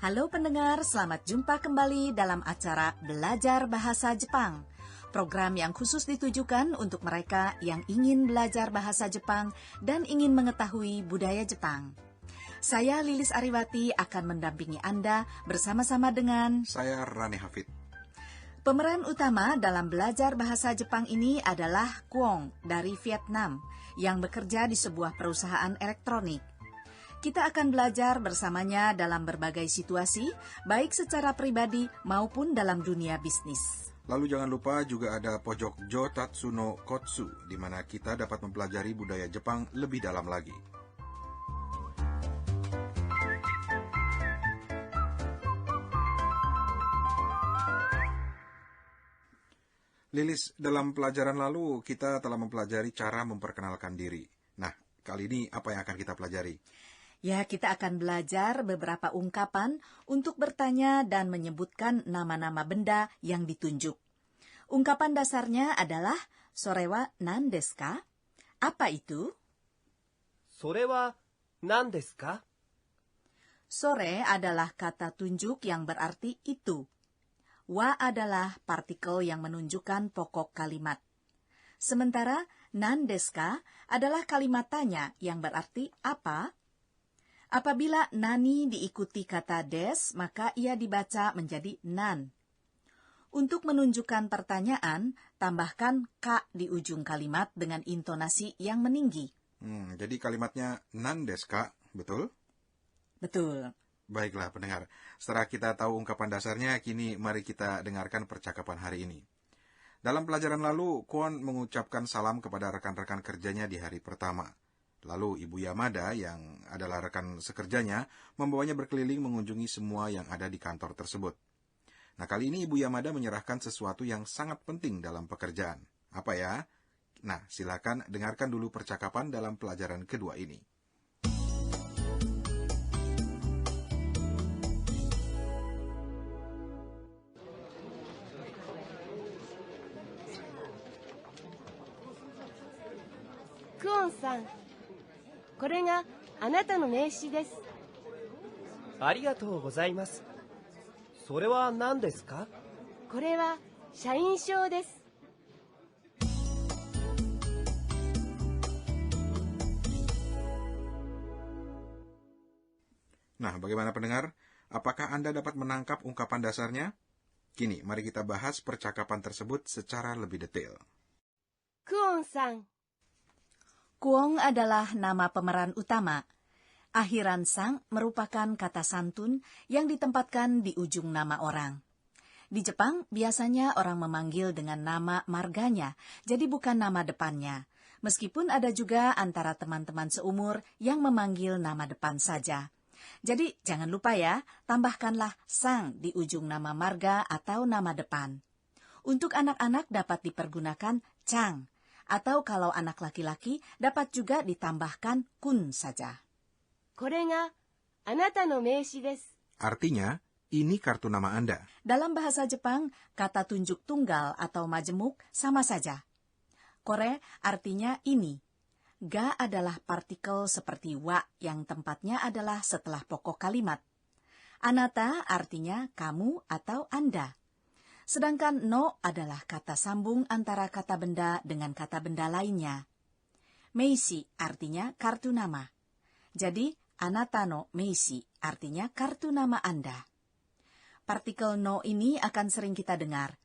Halo pendengar, selamat jumpa kembali dalam acara Belajar Bahasa Jepang. Program yang khusus ditujukan untuk mereka yang ingin belajar bahasa Jepang dan ingin mengetahui budaya Jepang. Saya Lilis Ariwati akan mendampingi Anda bersama-sama dengan Saya Rani Hafid. pemeran utama dalam belajar bahasa Jepang ini adalah Kwong dari Vietnam yang bekerja di sebuah perusahaan elektronik. Kita akan belajar bersamanya dalam berbagai situasi, baik secara pribadi maupun dalam dunia bisnis. Lalu jangan lupa juga ada pojok Jotatsu no Kotsu, di mana kita dapat mempelajari budaya Jepang lebih dalam lagi. Lilis, dalam pelajaran lalu kita telah mempelajari cara memperkenalkan diri. Nah, kali ini apa yang akan kita pelajari? Ya, kita akan belajar beberapa ungkapan untuk bertanya dan menyebutkan nama-nama benda yang ditunjuk. Ungkapan dasarnya adalah "Sore wa nan desu ka?" Apa itu? それは何ですか? Sore adalah kata tunjuk yang berarti itu. Wa adalah partikel yang menunjukkan pokok kalimat. Sementara nan desu ka adalah kalimat tanya yang berarti apa? Apabila nani diikuti kata des, maka ia dibaca menjadi nan. Untuk menunjukkan pertanyaan, tambahkan ka di ujung kalimat dengan intonasi yang meninggi. Jadi kalimatnya nan desu ka, betul? Betul. Baiklah pendengar, setelah kita tahu ungkapan dasarnya, kini mari kita dengarkan percakapan hari ini. Dalam pelajaran lalu, Kwon mengucapkan salam kepada rekan-rekan kerjanya di hari pertama. Lalu Ibu Yamada, yang adalah rekan sekerjanya, membawanya berkeliling mengunjungi semua yang ada di kantor tersebut. Nah, kali ini Ibu Yamada menyerahkan sesuatu yang sangat penting dalam pekerjaan. Apa ya? Nah, silakan dengarkan dulu percakapan dalam pelajaran kedua ini. Kwon-san, これがあなたの名刺です。ありがとうございます。それは何ですか? これは社員証です。 Nah, bagaimana pendengar? Apakah Anda dapat menangkap ungkapan dasarnya? Kini, mari kita bahas percakapan tersebut secara lebih detail. Kwon-san, Kwong adalah nama pemeran utama. Akhiran sang merupakan kata santun yang ditempatkan di ujung nama orang. Di Jepang, biasanya orang memanggil dengan nama marganya, jadi bukan nama depannya. Meskipun ada juga antara teman-teman seumur yang memanggil nama depan saja. Jadi, jangan lupa ya, tambahkanlah sang di ujung nama marga atau nama depan. Untuk anak-anak dapat dipergunakan chang, atau kalau anak laki-laki dapat juga ditambahkan kun saja. これがあなたの名刺です。 Artinya, ini kartu nama Anda. Dalam bahasa Jepang, kata tunjuk tunggal atau majemuk sama saja. Kore artinya ini. Ga adalah partikel seperti wa yang tempatnya adalah setelah pokok kalimat. Anata artinya kamu atau Anda. Sedangkan no adalah kata sambung antara kata benda dengan kata benda lainnya. Meisi artinya kartu nama. Jadi, anata no meisi artinya kartu nama Anda. Partikel no ini akan sering kita dengar.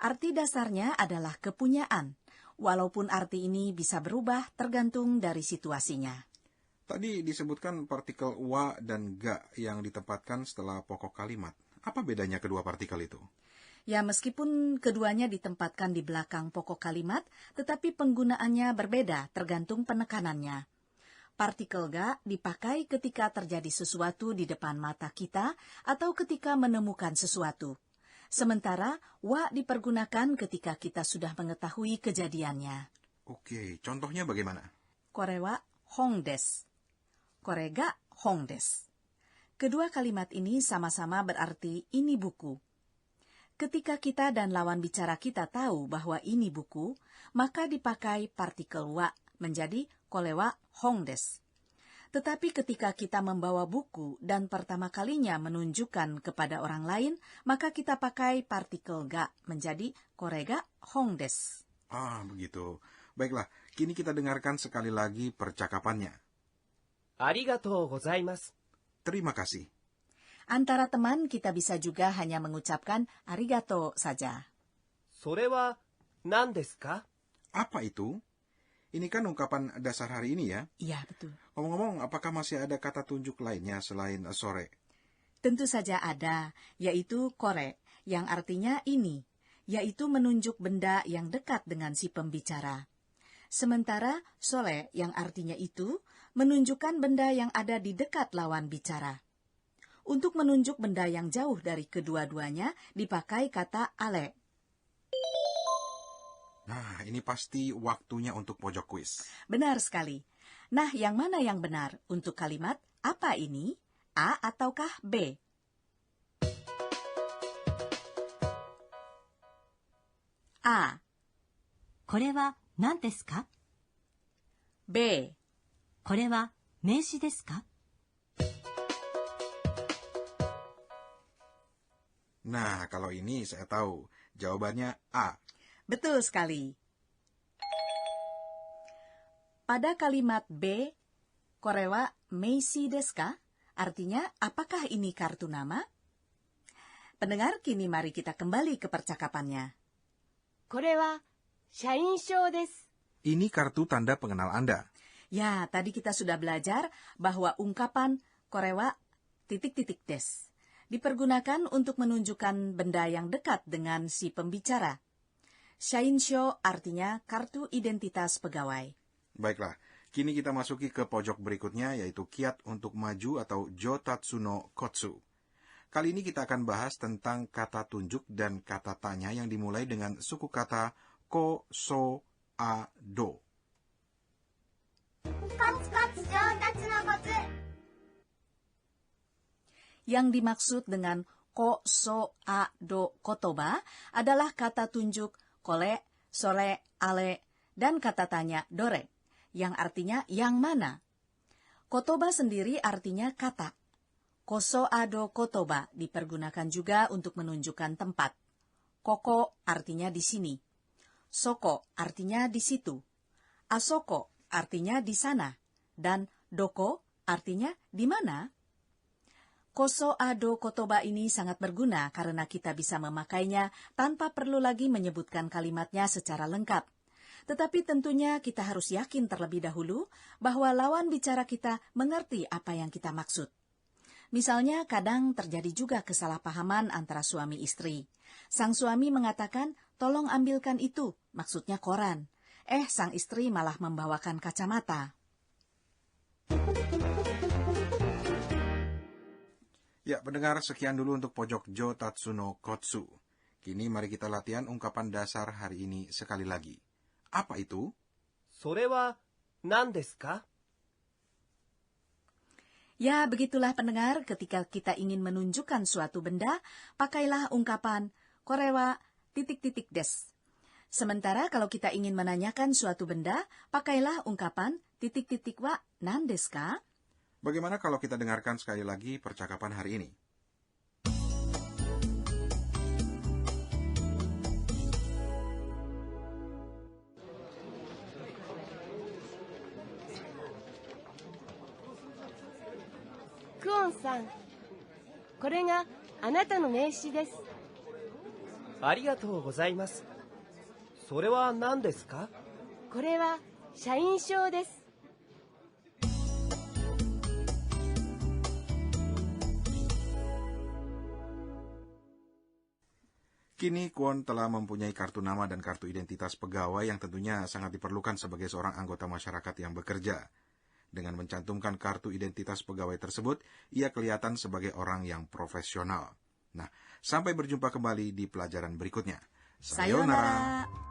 Arti dasarnya adalah kepunyaan, walaupun arti ini bisa berubah tergantung dari situasinya. Tadi disebutkan partikel wa dan ga yang ditempatkan setelah pokok kalimat. Apa bedanya kedua partikel itu? Ya, meskipun keduanya ditempatkan di belakang pokok kalimat, tetapi penggunaannya berbeda tergantung penekanannya. Partikel ga dipakai ketika terjadi sesuatu di depan mata kita atau ketika menemukan sesuatu. Sementara wa dipergunakan ketika kita sudah mengetahui kejadiannya. Oke, contohnya bagaimana? Kore wa hong desu. Kore ga hong desu. Kedua kalimat ini sama-sama berarti ini buku. Ketika kita dan lawan bicara kita tahu bahwa ini buku, maka dipakai partikel wa menjadi kore wa hong desu. Tetapi ketika kita membawa buku dan pertama kalinya menunjukkan kepada orang lain, maka kita pakai partikel ga menjadi korega hong desu. Ah, begitu. Baiklah, kini kita dengarkan sekali lagi percakapannya. ありがとうございます。 Terima kasih. Antara teman kita bisa juga hanya mengucapkan arigato saja. それは何ですか? Apa itu? Ini kan ungkapan dasar hari ini ya. Iya, betul. Ngomong-ngomong, apakah masih ada kata tunjuk lainnya selain sore? Tentu saja ada, yaitu kore, yang artinya ini, yaitu menunjuk benda yang dekat dengan si pembicara. Sementara sole yang artinya itu, menunjukkan benda yang ada di dekat lawan bicara. Untuk menunjuk benda yang jauh dari kedua-duanya, dipakai kata ale. Nah, ini pasti waktunya untuk pojok kuis. Benar sekali. Nah, yang mana yang benar untuk kalimat apa ini? A ataukah B? A. これは何ですか? B. これは名詞ですか? Nah, kalau ini saya tahu. Jawabannya A. Betul sekali. Pada kalimat B, korewa meisi desu ka? Artinya, apakah ini kartu nama? Pendengar, kini mari kita kembali ke percakapannya. これは社員証です。 Ini kartu tanda pengenal Anda. Ya, tadi kita sudah belajar bahwa ungkapan korewa titik-titik des dipergunakan untuk menunjukkan benda yang dekat dengan si pembicara. Shainsho artinya kartu identitas pegawai. Baiklah, kini kita masuki ke pojok berikutnya, yaitu kiat untuk maju atau jotatsu no kotsu. Kali ini kita akan bahas tentang kata tunjuk dan kata tanya yang dimulai dengan suku kata ko, so, a, do. Yang dimaksud dengan ko, so, a, do, kotoba adalah kata tunjuk kole, sore, ale, dan kata tanya dore, yang artinya yang mana. Kotoba sendiri artinya kata. Koso ado kotoba dipergunakan juga untuk menunjukkan tempat. Koko artinya di sini. Soko artinya di situ. Asoko artinya di sana. Dan doko artinya di mana. Koso ado kotoba ini sangat berguna karena kita bisa memakainya tanpa perlu lagi menyebutkan kalimatnya secara lengkap. Tetapi tentunya kita harus yakin terlebih dahulu bahwa lawan bicara kita mengerti apa yang kita maksud. Misalnya kadang terjadi juga kesalahpahaman antara suami istri. Sang suami mengatakan, tolong ambilkan itu, maksudnya koran. Sang istri malah membawakan kacamata. Ya, pendengar, sekian dulu untuk pojok jotatsu no kotsu. Kini mari kita latihan ungkapan dasar hari ini sekali lagi. Apa itu? それは何ですか? Ya, begitulah pendengar, ketika kita ingin menunjukkan suatu benda, pakailah ungkapan korewa titik-titik des. Sementara kalau kita ingin menanyakan suatu benda, pakailah ungkapan titik-titik wa nan desu ka? Bagaimana kalau kita dengarkan sekali lagi percakapan hari ini? クオンさん、これがあなたの名刺です。ありがとうございます。それは何ですか? これは社員証です。 Kini Kwon telah mempunyai kartu nama dan kartu identitas pegawai yang tentunya sangat diperlukan sebagai seorang anggota masyarakat yang bekerja. Dengan mencantumkan kartu identitas pegawai tersebut, ia kelihatan sebagai orang yang profesional. Nah, sampai berjumpa kembali di pelajaran berikutnya. Sayonara!